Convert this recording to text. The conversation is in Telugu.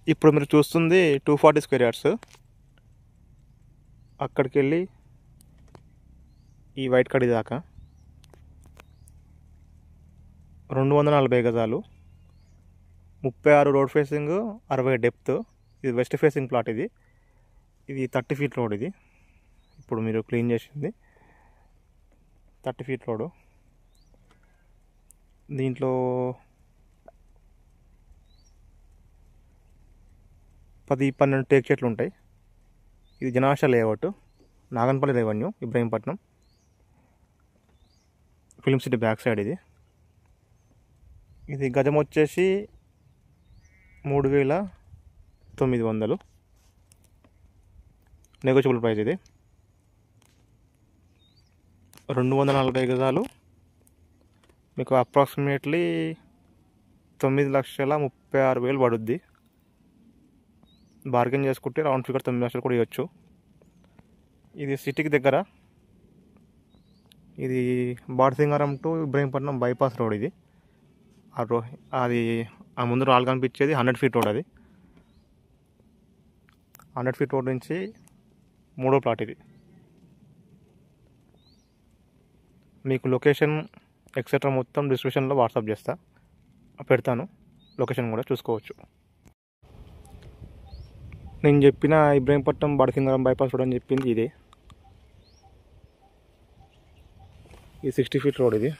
ఇప్పుడు మీరు చూస్తుంది 240 స్క్వేర్ యార్డ్స్. అక్కడికి వెళ్ళి ఈ వైట్ కడి దాకా 240 గజాలు, 36 రోడ్ ఫేసింగ్, 60 డెప్త్. ఇది వెస్ట్ ఫేసింగ్ ప్లాట్. ఇది 30 ఫీట్ రోడ్. ఇది ఇప్పుడు మీరు క్లీన్ చేసింది 30 ఫీట్ రోడ్. దీంట్లో 10-12 టేక్ చెట్లు ఉంటాయి. ఇది జనాశ layout, Naganpally revenue, Ibrahimpatnam, film city back side. ఇది గజం వచ్చేసి 3,900 నెగోషియబుల్ ప్రైస్. ఇది 240 గజాలు, మీకు అప్రాక్సిమేట్లీ 9,36,000 పడుద్ది. బార్గెన్ చేసుకుంటే రౌండ్ ఫిగర్ 9 లక్షలు కూడా ఇవ్వచ్చు. ఇది సిటీకి దగ్గర. ఇది బాడ్సింగారం టు ఇబ్రహీంపట్నం బైపాస్ రోడ్. ఇది అది ఆ ముందు రాళ్ళు కనిపించేది 100 ఫీట్ రోడ్. అది 100 ఫీట్ రోడ్ నుంచి 3వ ప్లాట్. ఇది మీకు లొకేషన్ ఎక్సెట్రా మొత్తం డిస్క్రిప్షన్లో వాట్సాప్ పెడతాను. లొకేషన్ కూడా చూసుకోవచ్చు. నేను చెప్పిన ఇబ్రహీంపట్నం బాడ్సింగారం బైపాస్ రోడ్ అని చెప్పింది ఇదే. ఇది 60 ఫీట్ రోడ్. ఇది